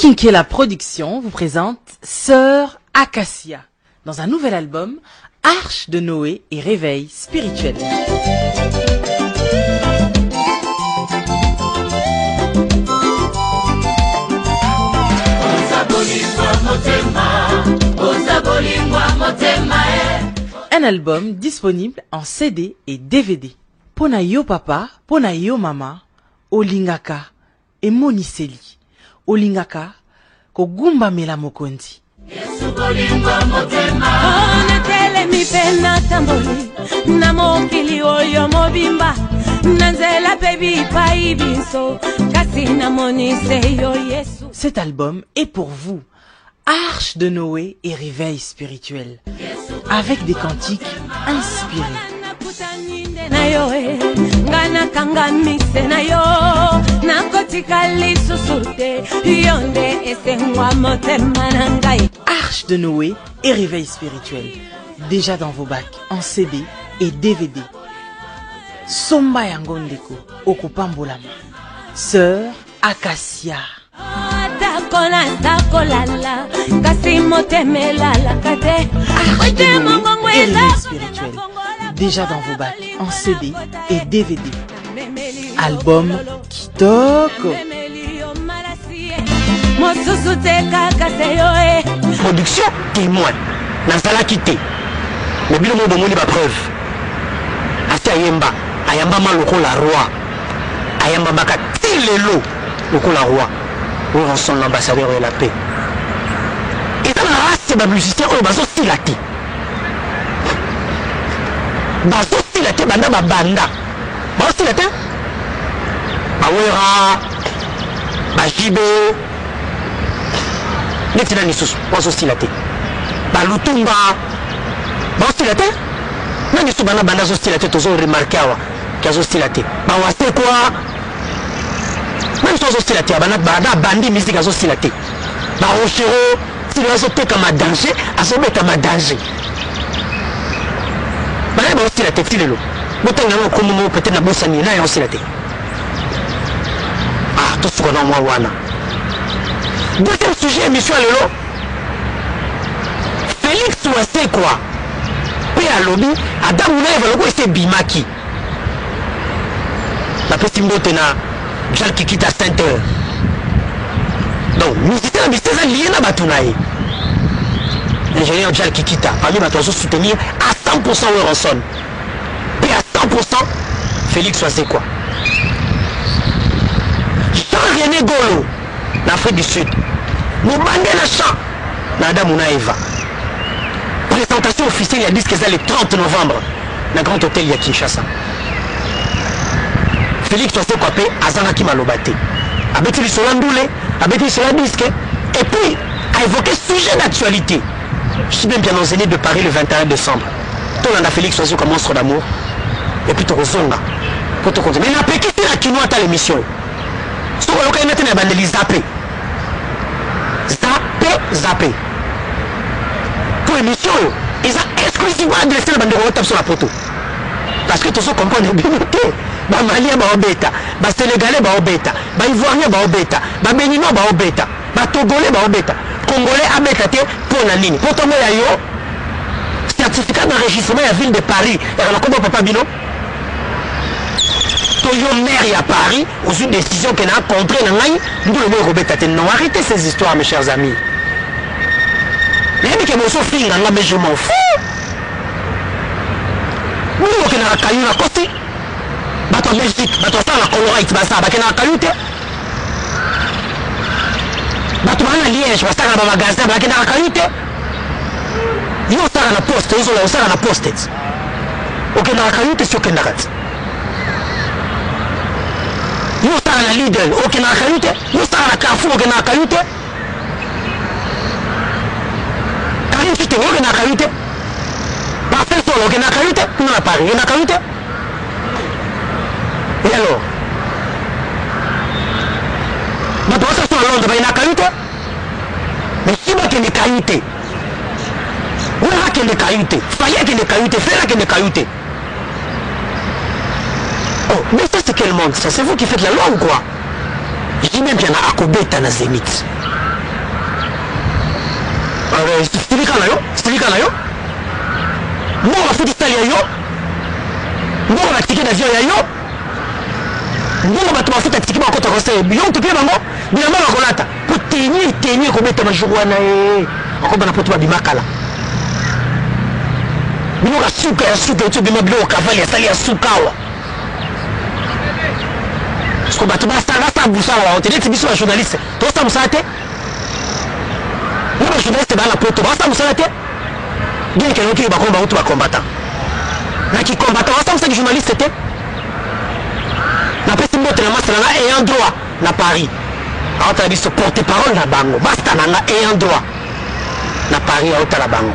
Kinké Production vous présente Sœur Acacia dans un nouvel album Arche de Noé et réveil spirituel. Un album disponible en CD et DVD. Pona yo papa, pona yo mama, olingaka, emoniseli. Olingaka, kogumba mela mokonzi. Onetele mi pena tamboli, na mokili oyo mobimba, nanzela pebi paibinso, kasi na monise yo Yesu. Cet album est pour vous. Arche de Noé et réveil spirituel. Avec des cantiques inspirés. Arche de Noé et réveil spirituel. Déjà dans vos bacs en CD et DVD. Somba Yangondeko, Okupambolama. Sœur Acacia. Arche de Noé et réveil spirituel. Déjà dans vos bacs en CD et DVD. Album Kitoko. Production témoin. Nazala quitté. Mais bien le monde moni ba preuve. Ati ayemba, ayamba maloko la roi. Ayamba baka tilelo loko la roi. On sont l'ambassadeur de la paix. Et dans la race c'est ba musicien o bazo silati. Bazo silati banda ba banda. Bazo silati. Bawera. Bajibe. Netina nisusu bazo silati. Balutumba. Bazo silati. Nani su bana banda zo silati tozo remarquer awa. Kazo silati. Bawase quoi? Même si on a bana bandi musique azo silate ba rochero si la sote comme danger azo beta ma danger bana ba silate filelo botanga no komo peut-être na bosani na yo silate ah tout ce qu'on a moi wana deuxième sujet émission lelo Félix Ouassé quoi pe à lobby Adam na va loko ese bimaki la petite mbotena Jal Kikita Center. Donc, musicien c'est lié à Batounaï. L'ingénieur Jal Kikita, parmi ma soutenir à 100% Weronson. Et à 100% Félix Ouassé quoi. Jean-René Golo, l'Afrique du Sud. Nous bandons le chant. Nada Mounaïva. Présentation officielle, il y a dit que c'est le 30 novembre. Dans le Grand Hôtel à Kinshasa. Félix Ouassé Kwapé, Azanaki Malobate. Abeti li solandoule, abeti sur la disque. Et puis, a évoqué sujet d'actualité. Je suis bien enseigné de Paris le 21 décembre. Tout le monde a Félix Ouassé comme monstre d'amour. Et puis, tu resonga. Pour te continuer. Mais la péquille, c'est la quinoa à l'émission. Si tu veux mettre une bande, zappé. Zappé. Pour l'émission, ils ont exclusivement adressé la bande de sur la photo. Parce que tout ça comprend bien. Ba Malien ba obeta, ba Sénégalais ba obeta, ba Ivoirien ba obeta, ba Béninois ba obeta, ba Togolais ba obeta, Congolais abeta te pour la ligne. Pour tomber à yo, certificat d'enregistrement à la ville de Paris. Et alors comment papa Bino? Toyo maire à Paris, aux une décision qu'elle a contrée dans l'année, nous le obeta te. Non, arrêtez ces histoires mes chers amis. Les amis qui me sont filles, mais je m'en fous. Nous qui n'a pas caillou la côté. Bato Belgique, bato la Colorite, basa, bakena kayute. Bato bana Liège, basa na magasin, bakena kayute. Yo sara na poste, yo sara na poste. Okena kayute sio kenda kat. Yo sara na Lidl, okena kayute, yo sara na Carrefour, okena kayute. Kayute te okena kayute. Ba fait solo okena kayute, non na Paris, okena kayute. Et alors, mais pour ça, sur Londres, il y a une qualité. Mais si vous avez une qualité, vous avez une qualité, fallait qu'il y ait une qualité, fallait qu'il y ait une qualité. Oh, mais ça, c'est quel monde ça? C'est vous qui faites la loi ou quoi? Je dis même qu'il y en a à Kobeta, dans Zénith. Stilika na yo. Mbongo bafuti stali ya yo. Mbongo batike d'avion ya yo. Mbongo bato bafuta tiki bakota kosa yo to pe bango. Bilamba bakolata. Po tenir ko beta majuru wana akoba na poto ba bimakala. Bino ka suka ya suka to bima bilo kavali ya sali ya sukawa. Sko bato basta busala wa hoteleti biso ba journaliste. To sta musate. Nous, les journalistes, dans la poto, on va s'arrêter. Bien qu'il y ait un combattant. Qui combattant, on va journaliste c'était. Na pesi mbote na master na ayant droit na Paris. On a dit se porter parole na bango. Basta na ayant droit na Paris à la bango.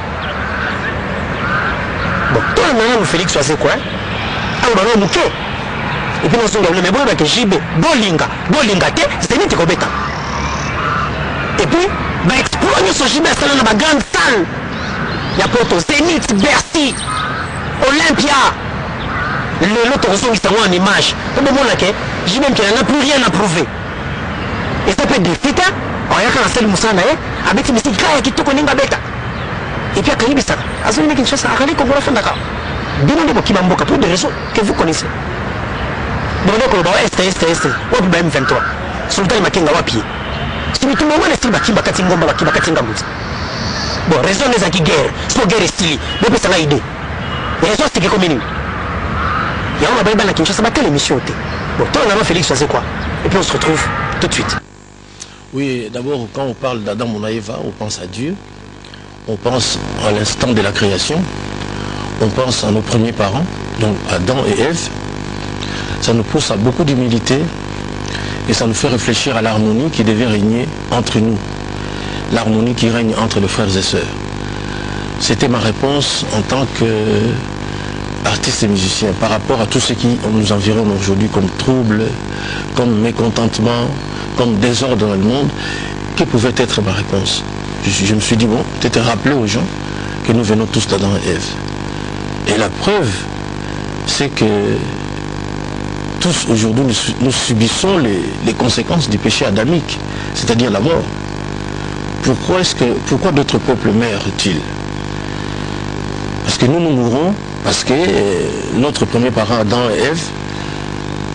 Bon, toi le nom Félix c'est quoi? On va le mouquer. Et puis nous sommes mais bon avec JB, Bolinga té, c'est ni Tikobeta. Et puis bah explorer ce JB ça dans la grande salle. Il y a Porto, Zénith, Bercy, Olympia. L'autre reçoit en image. Comme on l'a dit, j'ai même qu'il n'a plus rien à prouver. Et ça peut être des fita. On y a qu'un seul moussana, avec ces messieurs qui te connaissent bêta. Et puis à Kalibista, à ce moment-là, il cherche à râler comme on l'a fait d'accord. Demandez-moi qui m'a mbokka pour des raisons que vous connaissez. Demandez-moi qu'on va est. Ou bien M23. Sultan Makenga wapi. Si tout le monde est style Bakimba Katingomba, Bakimba Katingamouza. Bon, raison des acquis guerre. Soit guerre est stylée. Mais ça l'a idée. Raison c'est que comme il y a un bail à Kinshasa, c'est l'émission. Bon, toi, on a Félix, ça c'est quoi? Et puis on se retrouve tout de suite. Oui, d'abord, quand on parle d'Adam et Ève, on pense à Dieu. On pense à l'instant de la création. On pense à nos premiers parents, donc Adam et Ève. Ça nous pousse à beaucoup d'humilité et ça nous fait réfléchir à l'harmonie qui devait régner entre nous. L'harmonie qui règne entre les frères et sœurs. C'était ma réponse en tant qu'artiste et musicien par rapport à tout ce qui nous environne aujourd'hui comme trouble, comme mécontentement, comme désordre dans le monde. Quelle pouvait être ma réponse? Je me suis dit, bon, peut-être rappeler aux gens que nous venons tous d'Adam et Ève. Et la preuve, c'est que tous aujourd'hui nous subissons les conséquences du péché adamique, c'est-à-dire la mort. Pourquoi d'autres peuples meurent-ils? Parce que nous mourrons, parce que notre premier parent Adam et Ève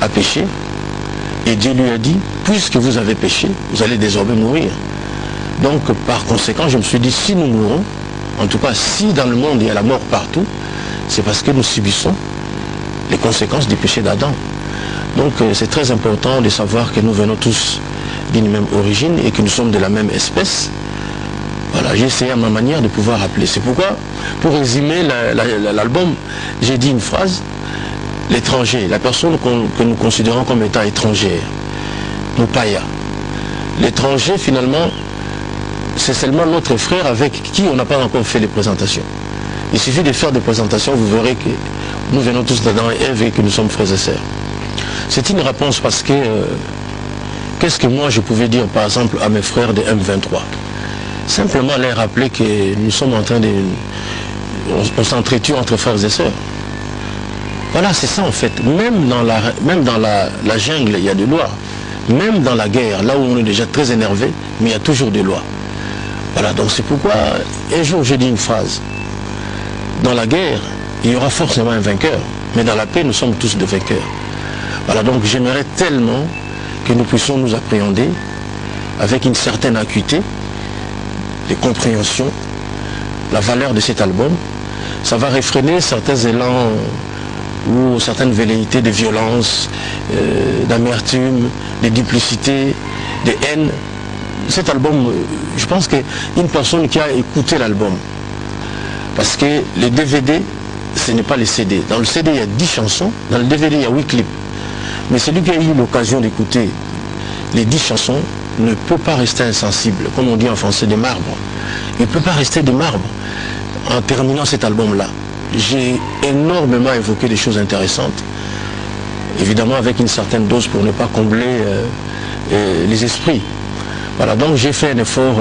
a péché. Et Dieu lui a dit, puisque vous avez péché, vous allez désormais mourir. Donc par conséquent, je me suis dit, si nous mourrons, en tout cas si dans le monde il y a la mort partout, c'est parce que nous subissons les conséquences du péché d'Adam. Donc c'est très important de savoir que nous venons tous d'une même origine et que nous sommes de la même espèce. Voilà, j'ai essayé à ma manière de pouvoir rappeler. C'est pourquoi, pour résumer l'album, j'ai dit une phrase, l'étranger, la personne que nous considérons comme étant étrangère, nos païens. L'étranger, finalement, c'est seulement notre frère avec qui on n'a pas encore fait les présentations. Il suffit de faire des présentations, vous verrez que nous venons tous d'Adam et Ève et que nous sommes frères et sœurs. C'est une réponse parce que, qu'est-ce que moi je pouvais dire par exemple à mes frères de M23? Simplement leur rappeler que nous sommes en train de... On s'entretue entre frères et sœurs. Voilà, c'est ça en fait. Même dans la jungle, il y a des lois. Même dans la guerre, là où on est déjà très énervé, mais il y a toujours des lois. Voilà, donc c'est pourquoi un jour j'ai dit une phrase. Dans la guerre, il y aura forcément un vainqueur. Mais dans la paix, nous sommes tous des vainqueurs. Voilà, donc j'aimerais tellement que nous puissions nous appréhender avec une certaine acuité, de compréhension, la valeur de cet album. Ça va réfréner certains élans ou certaines velléités de violence, d'amertume, de duplicité, de haine. Cet album, je pense qu'une personne qui a écouté l'album, parce que le DVD, ce n'est pas le CD. Dans le CD, il y a 10 chansons, dans le DVD, il y a 8 clips. Mais celui qui a eu l'occasion d'écouter les 10 chansons ne peut pas rester insensible, comme on dit en français, de marbre. Il ne peut pas rester de marbre en terminant cet album-là. J'ai énormément évoqué des choses intéressantes, évidemment avec une certaine dose pour ne pas combler les esprits. Voilà, donc j'ai fait un effort,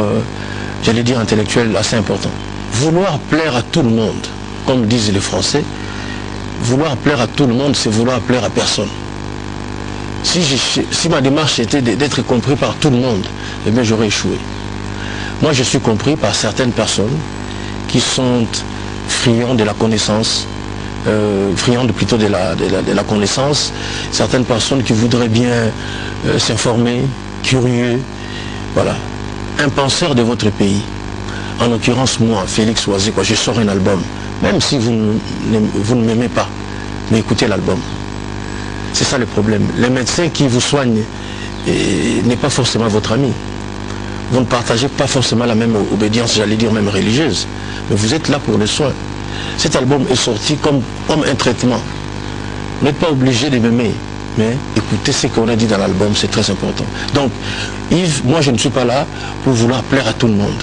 j'allais dire intellectuel, assez important. Vouloir plaire à tout le monde, comme disent les Français, vouloir plaire à tout le monde, c'est vouloir plaire à personne. Si ma démarche était d'être compris par tout le monde, eh bien j'aurais échoué. Moi, je suis compris par certaines personnes qui sont friands de la connaissance, friands plutôt de la connaissance, certaines personnes qui voudraient bien s'informer, curieux, voilà. Un penseur de votre pays, en l'occurrence moi, Félix Oisé, je sors un album, même si vous ne m'aimez pas, mais écoutez l'album. C'est ça le problème. Le médecin qui vous soigne n'est pas forcément votre ami. Vous ne partagez pas forcément la même obédience, j'allais dire même religieuse, mais vous êtes là pour le soin. Cet album est sorti comme un traitement. Vous n'êtes pas obligé de m'aimer, mais écoutez ce qu'on a dit dans l'album, c'est très important. Donc, Yves, moi je ne suis pas là pour vouloir plaire à tout le monde.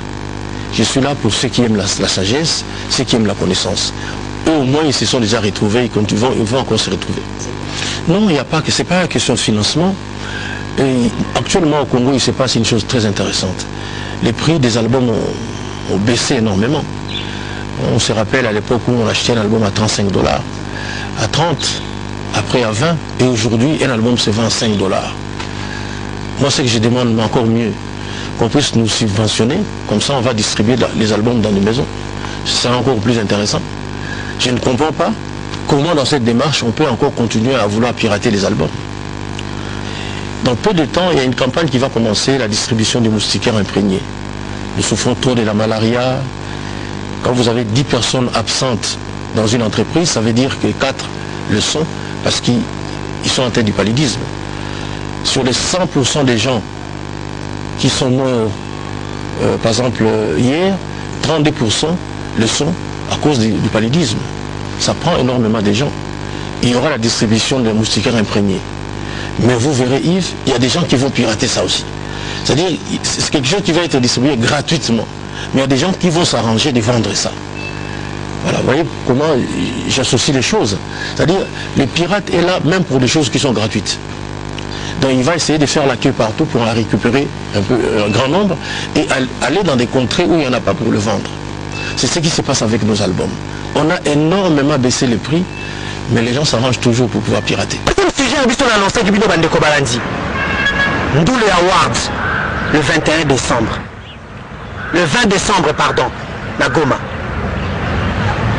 Je suis là pour ceux qui aiment la sagesse, ceux qui aiment la connaissance. Eux au moins ils se sont déjà retrouvés, ils vont encore se retrouver. Non, il n'y a pas que, c'est pas une question de financement. Et actuellement au Congo, il se passe une chose très intéressante. Les prix des albums ont baissé énormément. On se rappelle à l'époque où on achetait un album à 35 $, à 30, après à 20, et aujourd'hui un album se vend à 5 $. Moi ce que je demande encore mieux, qu'on puisse nous subventionner, comme ça on va distribuer les albums dans les maisons. C'est encore plus intéressant. Je ne comprends pas comment dans cette démarche on peut encore continuer à vouloir pirater les albums. Dans peu de temps, il y a une campagne qui va commencer, la distribution des moustiquaires imprégnés. Nous souffrons trop de la malaria. Quand vous avez 10 personnes absentes dans une entreprise, ça veut dire que 4 le sont parce qu'ils sont en tête du paludisme. Sur les 100% des gens qui sont morts, par exemple hier, 32% le sont à cause du paludisme. Ça prend énormément de gens. Il y aura la distribution des moustiquaires imprégnés. Mais vous verrez Yves, il y a des gens qui vont pirater ça aussi. C'est-à-dire, c'est quelque chose qui va être distribué gratuitement. Mais il y a des gens qui vont s'arranger de vendre ça. Voilà, vous voyez comment j'associe les choses. C'est-à-dire, le pirate est là même pour des choses qui sont gratuites. Donc il va essayer de faire la queue partout pour en récupérer un grand nombre et aller dans des contrées où il n'y en a pas pour le vendre. C'est ce qui se passe avec nos albums. On a énormément baissé les prix, mais les gens s'arrangent toujours pour pouvoir pirater. C'est le sujet que nous annoncé qui est Bandeko Balandi. Ndoulé Awards, le 21 décembre. Le 20 décembre, pardon, la Goma.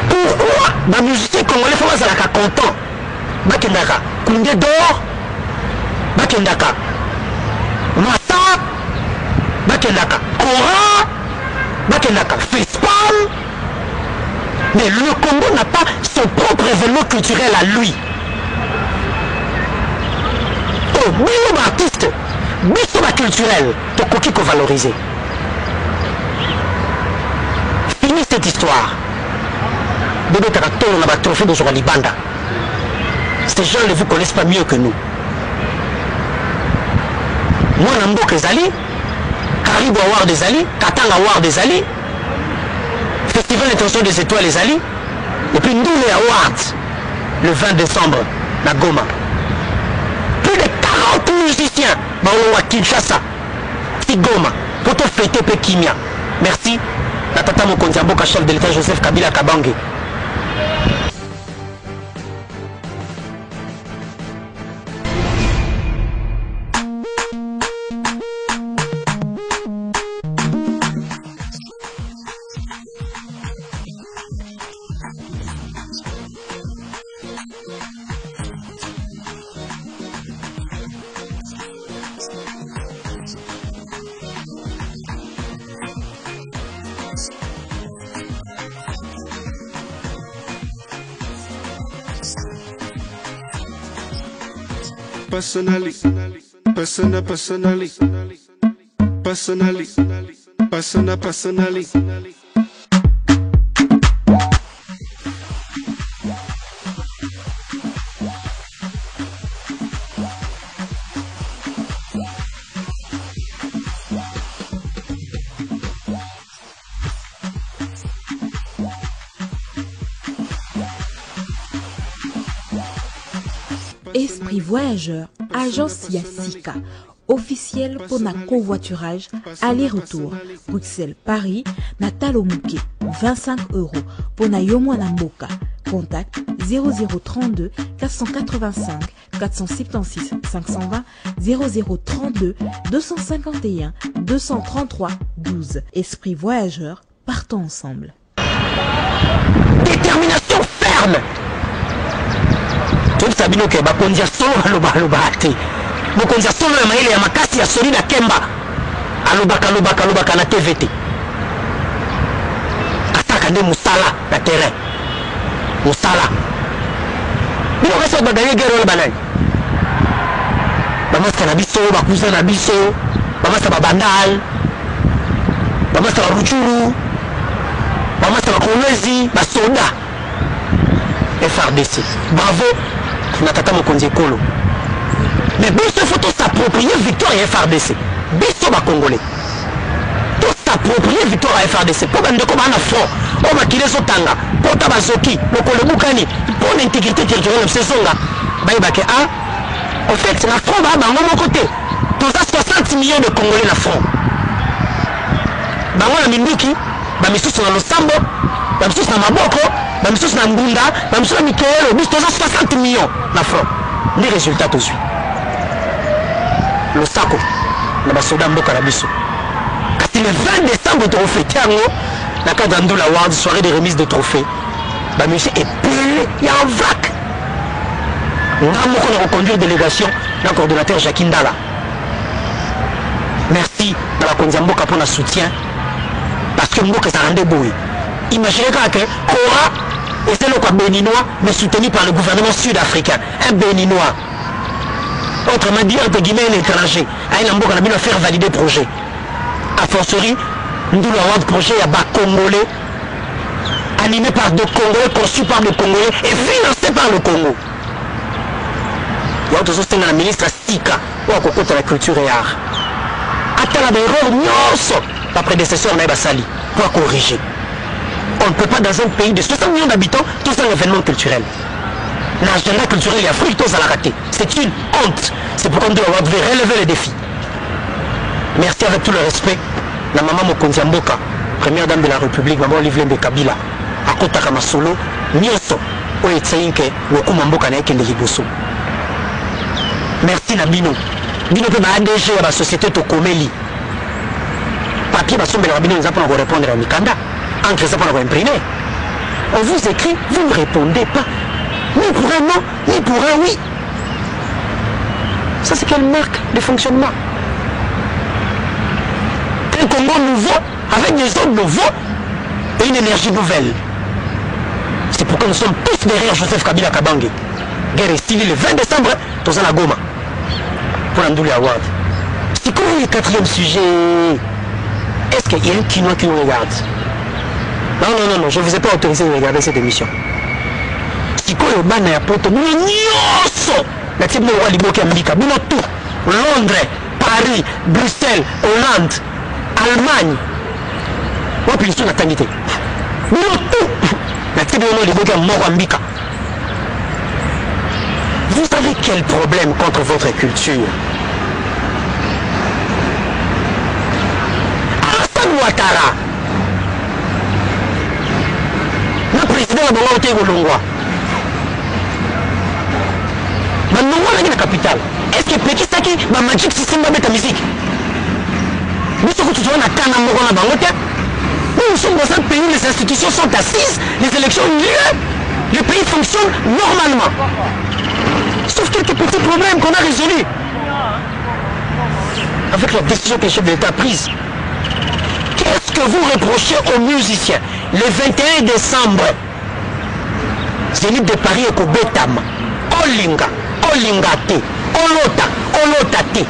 Pourquoi les musiciens congolais font ça à content? Bakendaka, Koundé d'or, Bakendaka, Massa, Bakendaka, Kora, Bakendaka, Fespal. Mais le Congo n'a pas son propre événement culturel à lui. Oh, oui, artiste, biso culturel, tu peux qu'il faut valoriser. Fini cette histoire. Bébé Tarato, on a un trophée de Libanda. Ces gens ne vous connaissent pas mieux que nous. Moi, Nambo Kezali, Caribou Award des Ali, Katanga Award des Ali, Festival d'intention des étoiles les Ali, et puis Ndoulé Awards, le 20 décembre, la Goma. Plus de 40 musiciens, Baolo Kinshasa, Goma, pour te fêter Pekimia. Merci. La tata Mokonziamboka, chef de l'État Joseph Kabila Kabange. Personally, personally. Esprit voyageur, agence Yassika, officiel pour na covoiturage, aller-retour, Bruxelles-Paris, Natalo Mouké, 25 € pour na Yomo Namboka, Contact 0032 485 476 520 0032 251 233 12. Esprit voyageur, partons ensemble. Détermination ferme. Tout ça bino ke bakondia solo aloba ate. Bakondia solo ya maile ya makasi ya sori na Kemba. Alobaka na TVT. Ataka nde musala na terrain. Musala. Bino kasa baganye guerre wala banani. Bamasa na biso, bakuza na biso, bamasa babandal. Bamasa baruchuru. Bamasa bakolezi, basoda. FRDC. Bravo. Natata mokonzi ekolo. Mais biso faut s'approprier victoire à FRDC. Biso ba congolais. Tout s'approprier victoire à FRDC. Pour bande ko bana front. O makile sotanga. Pour tabazoki, lokole bukani, pour l'intégrité territoriale de Sezonga. Baibake a. En fait, la front ba bango mon côté. Tous 60 millions de Congolais la front. Bango la minduki, ba misusu na losambo, ba misusu na maboko, ba misusu na ngunda, ba misusu na mikelo, bis 60 millions la front. Les résultats tout de suite. Le sako na basoda mboka na biso. Kasi le 20 décembre trophée tango la Kadandula Award soirée de remise de trophées. Ba monsieur est plein, il y a un vac. On a reconduire délégation d'un coordonnateur Jacques Ndala. Merci à la Konzamboka pour le soutien. Parce que Mboka ça rendait beau. Imaginez que Cora et c'est le béninois mais soutenu par le gouvernement sud-africain. Un béninois. Autrement dit, entre guillemets, un étranger. Un Mboka a faire valider le projet. A fortiori, nous avons un projet à bas congolais, animé par des Congolais, conçu par des Congolais et financé par le Congo. Il y a aussi la ministre Sika, ou à côté de la culture et art. Attends la erreur, la prédécesseur Naïba Sali, pour corriger. On ne peut pas dans un pays de 60 millions d'habitants, tout un événement culturel. L'agenda culturel et africain, tout ça l'a raté. C'est une honte. C'est pourquoi nous devons relever les défis. Merci avec tout le respect. La maman Mokonzi Mboka, première dame de la République, maman Olivier Kabila, à Kotaka Masolo, Nyoso, Oetsainke, Lokuma Mboka Naekende Liboso. Merci Nabino. Bino peut ADG à la société Tokomeli. Papier va sommer la Bino, nous allons répondre à Mikanda. Encre, ça pour imprimer. On vous écrit, vous ne répondez pas. Ni pour un non, ni pour un oui. Ça c'est quelle marque de fonctionnement? Un Congo nouveau, avec des hommes nouveaux et une énergie nouvelle. C'est pourquoi nous sommes tous derrière Joseph Kabila Kabange. Guerre est stylée le 20 décembre, dans la Goma. Pour l'Andouli Award. C'est quoi le quatrième sujet? Est-ce qu'il y a un Kinois qui nous regarde? Non, je ne vous ai pas autorisé de regarder cette émission. C'est quoi le ban à Poto? Nous sommes la type de roi Libo Kamika, nous tout. Londres, Paris, Bruxelles, Hollande, Allemagne. Moi, puis l'histoire de la tangité. Nous tout. La type de roi Libo Kamika. Vous avez quel problème contre votre culture? Alassane Ouattara, le président de la Banque Longwa. Maintenant, on a la capitale. Est-ce que Pékin Saki, ma magic système de la musique? Nous sommes tous en Akana Morona Bangote. Nous sommes dans un pays où les institutions sont assises, les élections ont lieu, le pays fonctionne normalement. Sauf quelques petits problèmes qu'on a résolus. Avec la décision que le chef de l'État a prise. Qu'est-ce que vous reprochez aux musiciens? Le 21 décembre, Zénith de Paris et Kobetam, Olinga, Olingate, Olotate.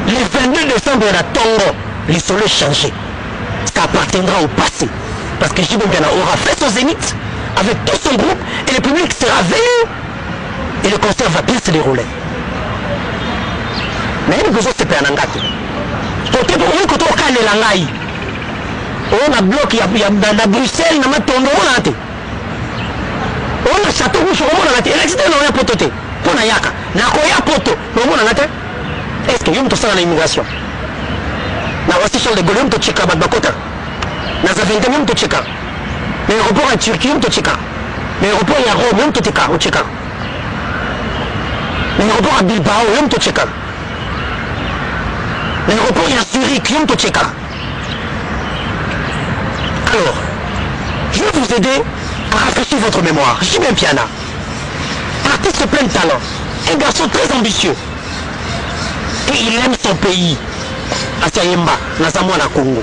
Le 22 décembre, la Tongo, les soleils changés. Ça appartiendra au passé. Parce que Jibongana aura fait son Zénith avec tout son groupe et le public sera venu. Et le concert va bien se dérouler. Mais il y a besoin de se faire un gâteau. Peut-être qu'on a calé la laï. On a bloqué à Bruxelles, on a tombé, on a été. On a château rouge, on a été. L'excité, on a pototé. On a yaka. Nakoya poto. On a été. Est-ce qu'il y a une personne à l'immigration? Na voici Charles de Gaulle, on a tcheka Badbakota. Na Zaventem, on a tcheka. L'aéroport à Turquie, on a tcheka. L'aéroport il y a Rome, yom toteka, au Tcheka. L'aéroport à Bilbao, yom toteka. L'aéroport il y a Zurich, yom toteka. Alors, je vais vous aider à rafraîchir votre mémoire. Jibin Piana, artiste plein de talent, un garçon très ambitieux. Et il aime son pays, Asayemba, Nazamouana Congo.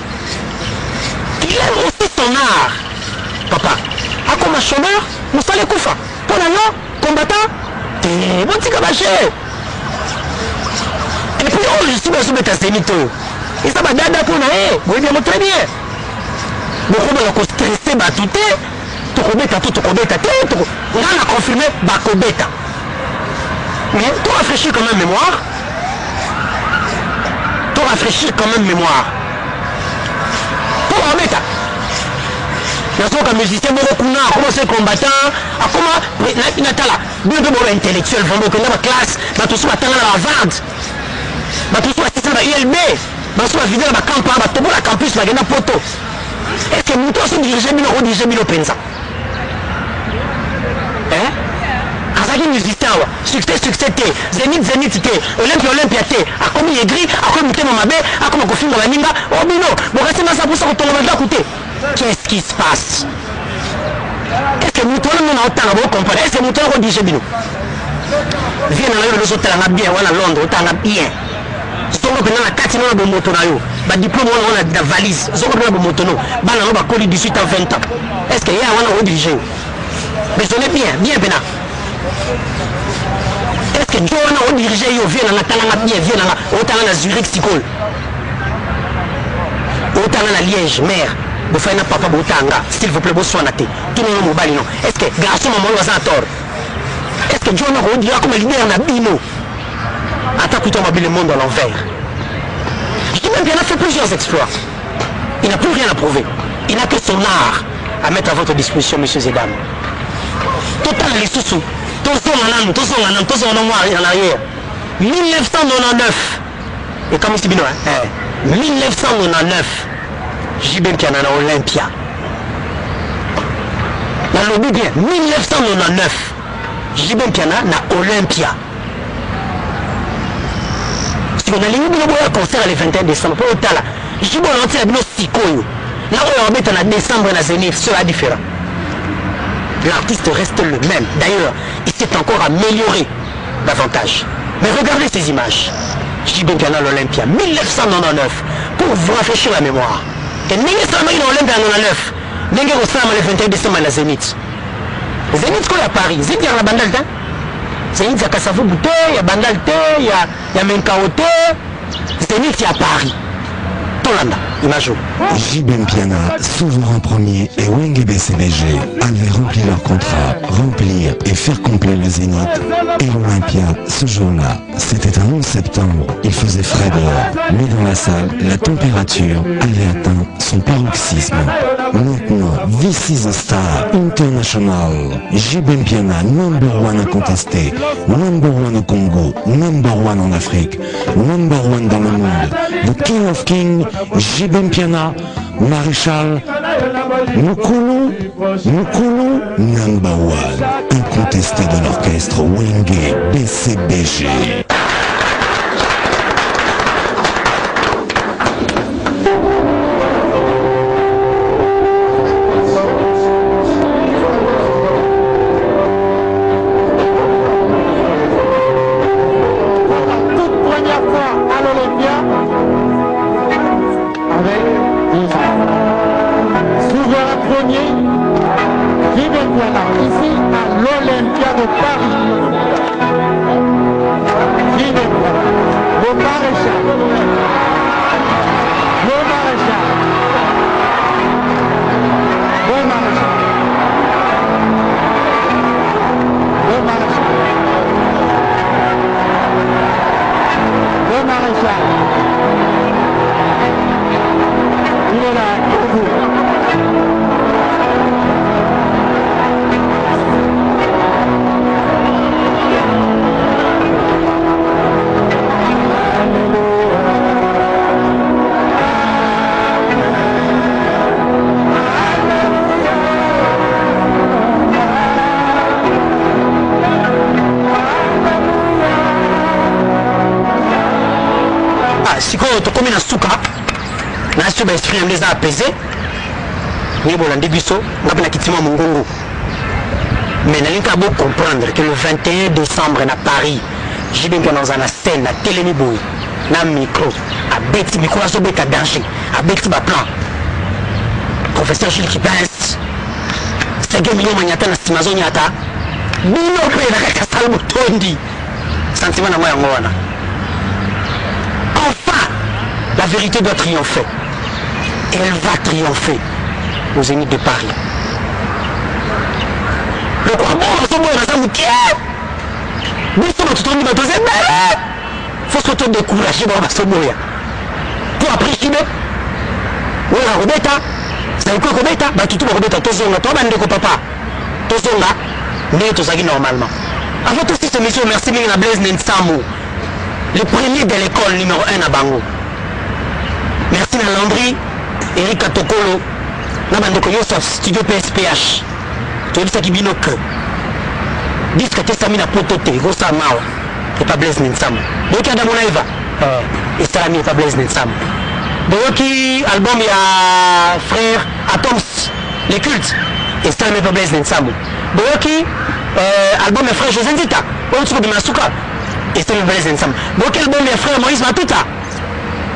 Il aime aussi son art. Papa, à comme un chômeur, nous sommes les Koufa. Pour l'agent, combattant, t'es bon petit cabaché. Et puis, oh, je suis bien sûr à Zénito. Et ça va dada pour naé, vous voyez bien très bien. Beaucoup de stressé, bah tout est. Tokobeta, tout tokobeta, on a confirmé, bah kobeta. Mais pour rafraîchir quand même mémoire, pour remettre. Il y a un musicien, a commencé combattant, a commencé Natala, bien de intellectuel, vraiment que dans la classe, tout ça dans la vente, tout ça assistant à l'ULB, tout ça vidéo à la campagne, tout la campus, la gana poto. Est-ce que nous tous dirigeons bien ou dirigeons bien pensa? Hein? Azaki musicien, succès T, Zénith T, Olympia T, a comme il est gris, a comme il est mabé, a comme on filme dans la ninga, oh bino, bon restez dans sa bouche quand on va écouter. Qu'est-ce qui se passe? Est-ce que nous tous nous avons autant à comprendre? Est-ce que nous tous nous disons bien? Viens dans le hôtel à bien, on a Londres, autant à bien. Zongo pendant la 4 mois de moto na yo, ba diplôme on a da valise, zongo pendant la moto no, ba na ba colis 18 ans 20 ans. Est-ce que y a on a dirigé? Mais on est bien bena. Est-ce que Dieu a dirigé yo vient dans la talanga bien vient dans la autant à Zurich Sikol. Autant à Liège mère. Vous faites un papa botanga, s'il vous plaît, bonsoir naté. Tout le monde mobile non. Est-ce que garçon maman va tort? Est-ce que Dieu a dit comme l'idée en abino? Attaque tout le monde à l'envers. Je dis même qu'il a fait plusieurs exploits. Il n'a plus rien à prouver. Il n'a que son art à mettre à votre disposition, messieurs et dames. Total les sous-sous. Tous en arrière. 1999. Et comme c'est bien, 1999. Jibin Piana na Olympia. Dans le but bien, 1999. Jibin Piana na Olympia. Si on a les concert le 21 décembre, pour le là, Jibin entier a bien Sikoyo. Là où on va en décembre na Zénith, cela différent. L'artiste reste le même. D'ailleurs, il s'est encore amélioré davantage. Mais regardez ces images. Jibin Piana à l'Olympia, 1999, pour vous rafraîchir la mémoire. Et n'est-ce pas l'Olympia en 99, n'est-ce pas le 21 décembre à la Zénith. Zénith quoi à Paris? Zénith il y a la bandale, Zénith il y a Kassavou Bouté, il y a bandale, il y a Menkaoté. Zénith il y a Paris. Tolanda, image. Jibin Piana, souverain premier et Wenge BCBG avaient rempli leur contrat, remplir et faire complet le Zénith et l'Olympia ce jour-là. C'était un 11 septembre, il faisait frais dehors, mais dans la salle, la température avait atteint son paroxysme. Maintenant, this is a star international. Jibin Piana, number one incontesté, number one au Congo, number one en Afrique, number one dans le monde. The King of Kings, Jibin Piana, Maréchal, Mukulu, number one, incontesté de l'orchestre Wenge BCBG. sikoyo tokomi na suka nasi ba esprit yango eza apaisé ni bolandi biso nga mpe na kitima mongongo mais nalingi kaka comprendre que le 21 décembre na Paris jibe mpe naza na scène na telemi boye na micro abeti micro azobeta danger abeti baplan professeur Gilles Kipens Sege Million Manyata na nsima azonyata bino mpe na kati ya sale botondi sentiment na moi yango wana. Enfin la vérité doit triompher et elle va triompher au Zénith de Paris. Le quoi bon nazoboya naza mokie biso bato tondi bato eza ebele faut que todécourage bao basoboya po après jibe oyo akobeta zaiko akobeta bato tu bakobeta tozonga to bandeko papa tozonga ndenge tozalaki normalement. Avant aussi cette émission, merci mingi na Blaise Nensamo, le premier de l'école numéro 1 à Bango. Merci na Landry, Eric Katokolo, na bandeko yoso studio PSPH. Toyebisa kibino que disque tesami na potote rosa mawa et pas Blaise Nensamo. Boyoki Adamona Eva et Salami et pas Blaise Nensamo. Boyoki album ya frère Atoms les cultes et Salami et pas Blaise Nensamo. Boyoki album ya frère José Nzita oyo tuko bima suka et Salami Blaise Nensamo. Boyoki album ya frère Moïse Matuta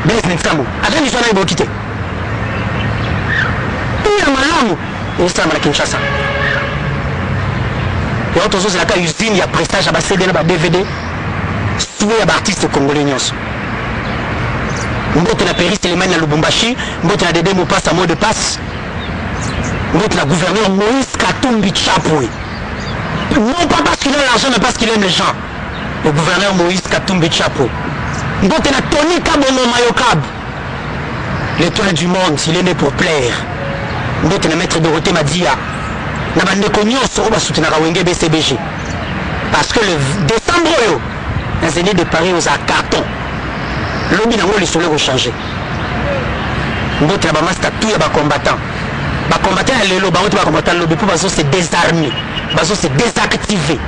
Blaise Nensamo. Atani sona iboki te. Pia malamu et Salami la Kinshasa. Et autres choses, c'est la usine, il y a prestage, il y a CD, il y a DVD. Souvent, il y a des artistes congolais. Mbote na Péris, c'est les mains de Lubumbashi. Mbote na Dédé Moupass, à mot de passe. Mbote na gouverneur Moïse Katumbi Tchapoué. Non pas parce qu'il a l'argent, mais parce qu'il aime les gens. Le gouverneur Moïse Katumbi Tchapoué. Mbote na Tony Kabono Mayokab. L'étoile du monde, il est né pour plaire. Mbote na maître Dorothée Madia. Na bandeko nyonso oyo basoutenaka wenge BCBG parce que le décembre oyo na Zénith de Paris oza carton lobi nango lisolo ekochanger mbote na bamasta tout ya bacombattant ya lelo bango te bacombattant lobi mpo bazo se désarmer bazo se désactiver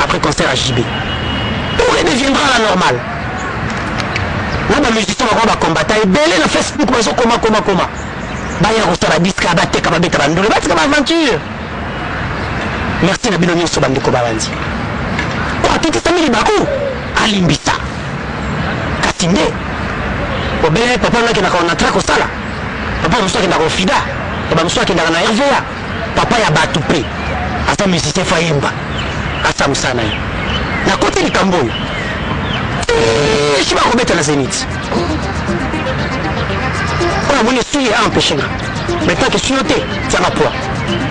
après concert à JB tout redeviendra la normale na bamusicien bakoma bacombattant ebele na Facebook bazokoma baya kosala diska bateka babeta bandule batika baaventure merci na bino nyonso bandeko balandi po atekisami libaku alimbisa kasi nde obele papa ono akendaka na tra kosala papa mosusu akendaka ofida papa mosusu akendaka na RVA papa ya bato mpe aza musicien fayemba asa mosala na ye nakoti likambo oyo esi bakobeta na Zénith on a mon esprit à empêcher. Mais tant que sur le thé, ça va pas.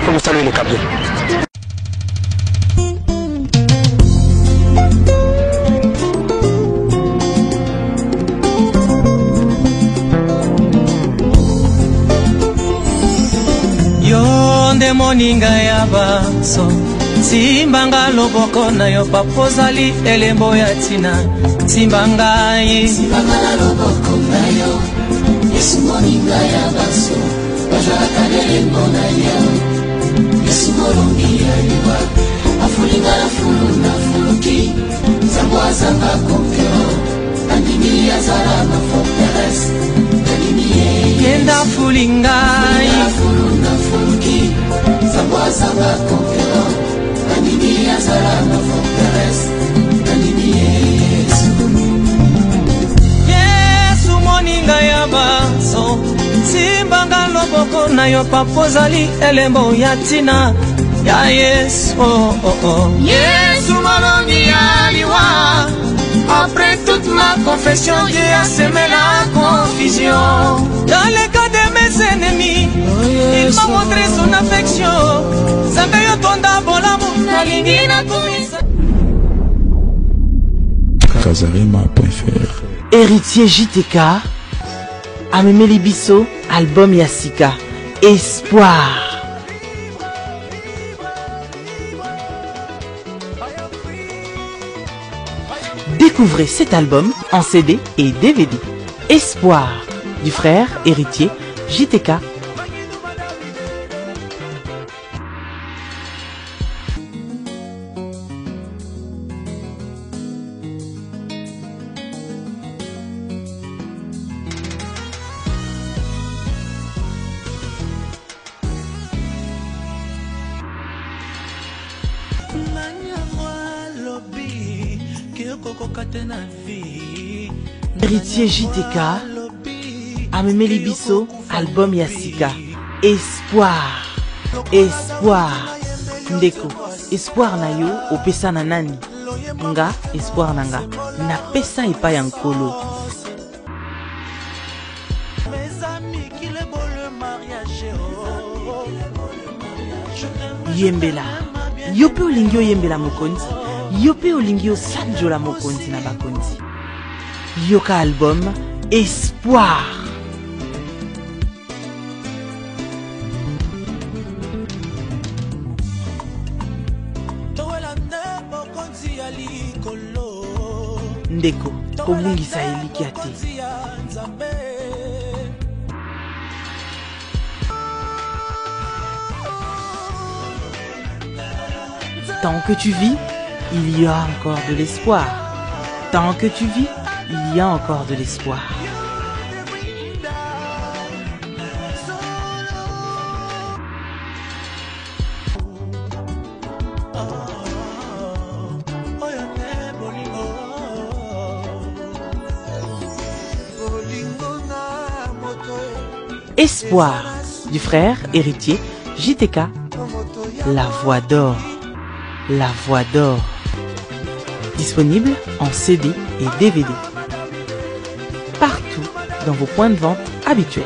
Pour vous saluer les câbles. Yonde moninga ya baso simbanga loboko na yo papozali elembo ya tina simbanga loboko na yo Yesu moninga ya baso bajaka elembo na yo Yesu molongi ya liwa afulinga na fulu na fuluki zangwa zanga konkero andimi ya zara na forteresse andimi yenda fulinga ya fulu na fuluki zangwa zanga konkero andimi ya zara na forteresse andimi Yesu moninga ya baso simbanga loboko na yo papozali elembo ya tina ya Yesu Yesu molongi ya liwa après toute ma confession Dieu a semé la confusion dans le cas de mes ennemis il m'a montré son affection Zambe yo tonda bolamu nalingi na kumisa Kazarema.fr Héritier JTK Amemeli Bisso album Yassika Espoir. Découvrez cet album en CD et DVD. Espoir du frère héritier JTK. Héritier JTK amemeli biso album ya sika Espoir. Espoir ndeko, espoir na yo opesa na nani? Nga espoir na nga na pesa epa ya nkolo. Yembela yo pe olingi oyembela mokonzi, yo pe olingi osanjola mokonzi na bakonzi. Yoka album Espoir. Ndeko kobungisa elikia te. Tant que tu vis, il y a encore de l'espoir. Tant que tu vis, il y a encore de l'espoir. Espoir du frère héritier JTK, la voix d'or. La voix d'or. Disponible en CD et DVD. Partout dans vos points de vente habituels.